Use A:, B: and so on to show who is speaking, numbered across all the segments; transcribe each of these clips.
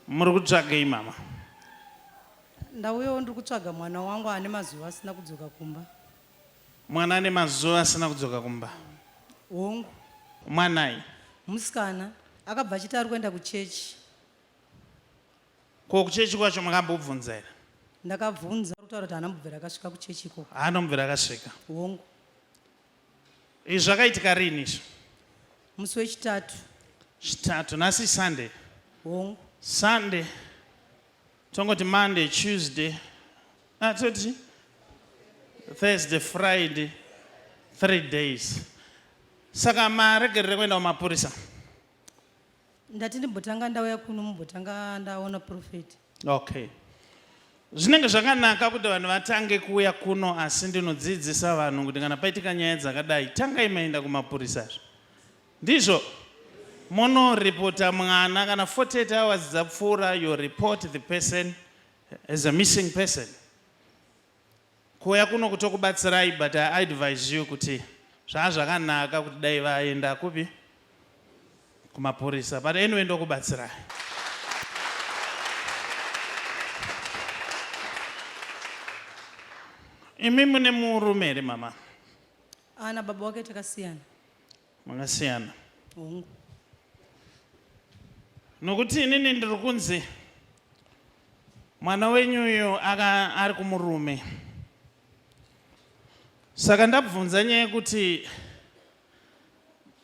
A: muri kutsvagei mama?
B: Ndauyawo ndiri kutsvaga mwana wangu ane mazuva asina kudzoka kumba.
A: Mwana ane mazuva asina kudzoka kumba?
B: Hongu.
A: Mwanai?
B: Musikana akabva achiti ari kuenda kuchechi.
A: Ko kuchechi kwacho makambobvunza here?
B: Ndakabvunza kutaura kuti haana mubvera akasvika kuchechi ikoko.
A: Haana mubvera akasvika?
B: Hongu.
A: Izvi zvakaitika rini izvo?
B: Musi wechitatu.
A: Chitatu, nhasi Sunday?
B: Hongu.
A: Sunday, tongoti Monday, Tuesday, toti Thursday, Friday, 3 days. Saka maregerere kuenda kumapurisa?
B: Ndati ndimbotanga ndauya kuno mumbotanga ndaona profeti.
A: Okay. Zvinenge zvakanaka kuti vanhu vatange kuuya kuno, asi ndinodzidzisa vanhu kuti kana paitika nyaya dzakadai tangai maenda kumapurisa. Ndizvo monoripota mwana kana 48 hours dzapfuura, you report the person as a missing person. Kuuya kuno kutokubatsirai, but I advise you kuti zvakanaka kuti dai vaenda kupi kumapurisa, but anyway ndokubatsirai. Imi mune murume here mama?
B: Ana baba wake takasiyana.
A: Makasiyana?
B: Hongu.
A: Nokuti inini ndiri kunzi mwana wenyuyo ari kumurume. Saka ndabvunza nyaya yekuti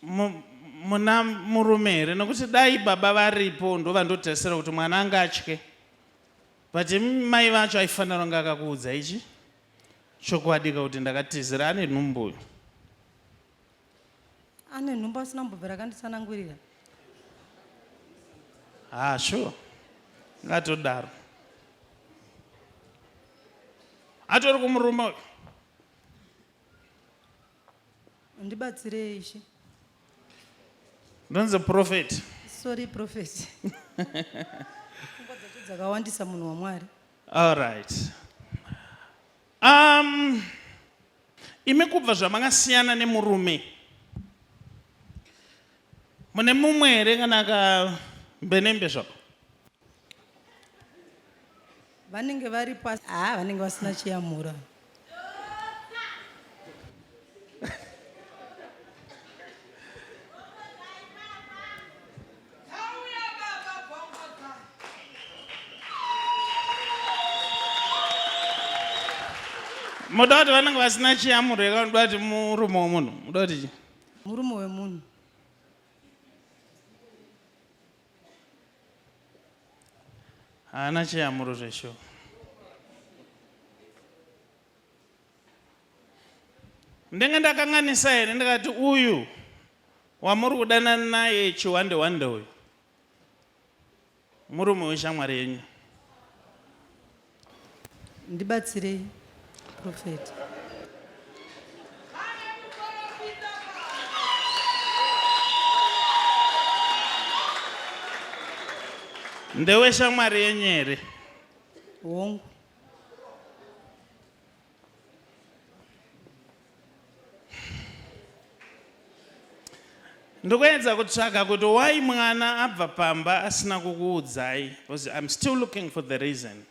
A: muna murume here, nokuti dai baba varipo ndo vandotarisira kuti mwana anga atye, but mai vacho aifanira kunge akakuudza ichi chokwadi kuti ndakatizira ane nhumbu.
B: Ane nhumbu asina mbobvera akanditsanangurira.
A: Sure. Ngatodaro. Atori kumurume uyu?
B: Ndibatsirei ishe.
A: Ndonzi prophet.
B: Sorry prophet. Dzakawandisa munhu waMwari.
A: All right. Imi kubva zvamakasiyana nemurume, mune mumwe here kana kambenembe zvako?
B: Vanenge vari pasi. Vanenge vasina chiyamura.
A: Muda kuti vanenge vasina chiyamuro yakandoda kuti murume wemunhu? Muda kuti chi?
B: Murume wemunhu.
A: Haana chiyamuro zvesho. Ndenge ndakanganisa here ndikati uyu wamuri kudanana naye chiwande wande uyu murume weshamwari yenyu?
B: Ndibatsirei prophet.
A: Ndeweshamwari yenyu here?
B: Hongu.
A: Ndikuedza kutsvaga kuti why mwana abva pamba asina kukuudzai, because I'm still looking for the reason.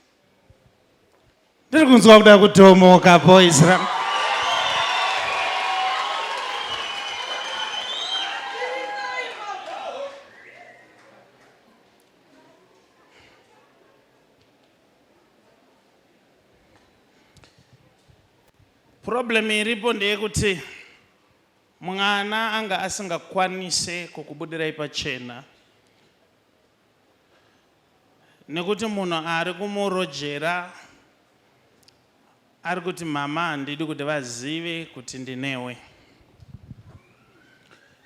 A: Ndiri kunzwa kuda kutomoka boys. Problem iripo ndeyekuti mwana anga asingakwanise kukubudirai pachena, nekuti munhu ari kumurojera ari kuti mama handidi kuti vazive kuti ndinewe.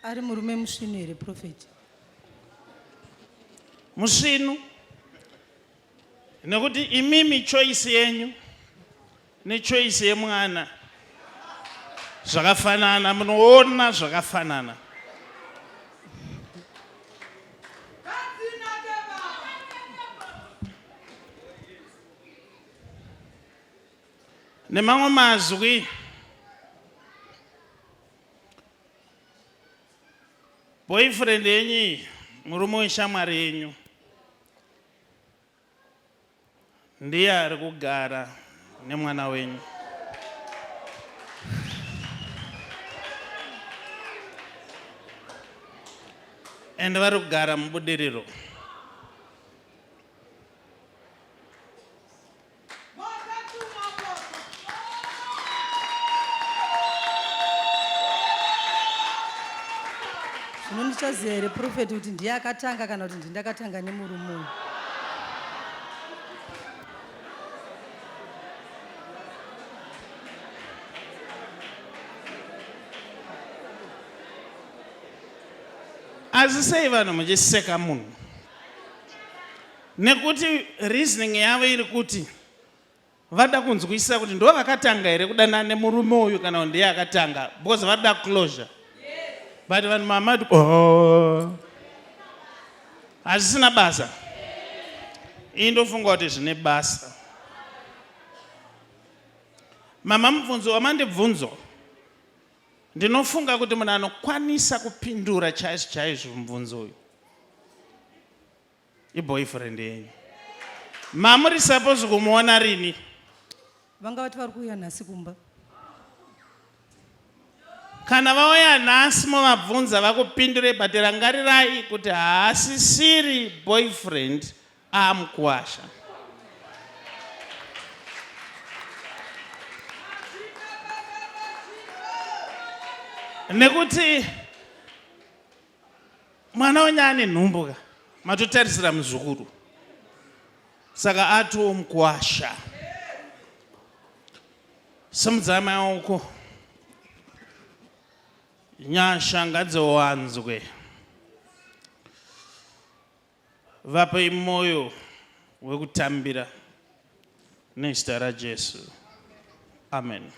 B: Ari murume musvinu here prophet?
A: Musvinu? Nekuti imimi choice yenyu nechoice yemwana zvakafanana, munoona zvakafanana. Nemamwe mazwi boyfriend yenyu murume weshamwari yenyu ndiye ari kugara nemwana wenyu. Ende vari kugara mubudiriro.
B: Zvino ndichaziva here profeti kuti ndiye akatanga kana kuti ndindakatanga nemurume uyu?
A: Asi sei vanhu muchiseka munhu? Nekuti reasoning yavo iri kuti vada kunzwisisa kuti ndo vakatanga here kudanana nemurume uyu kana kuti ndiye akatanga, because vada closure. But vanhu mamati hazvisina basa. Iyi ndofunga kuti zvine basa. Mama mubvunzo wamandibvunzo, ndinofunga kuti munhu anokwanisa kupindura chaizvo chaizvo mubvunzo uyu iboyfriend yenyu. Mamuri suppose kumuona rini?
B: Vanga vati vari kuuya nhasi kumba.
A: Kana vauya nhasi mumabvunza vakupindure, but rangarirai kuti haasisiri boyfriend amukuwasha. Nekuti mwana wenyu ane nhumbuka, matotarisira muzukuru, saka atomukuwasha. Simudzai maoko, nyasha ngadziwanzwe, vapei moyo wekutambira nezita raJesu. Amen.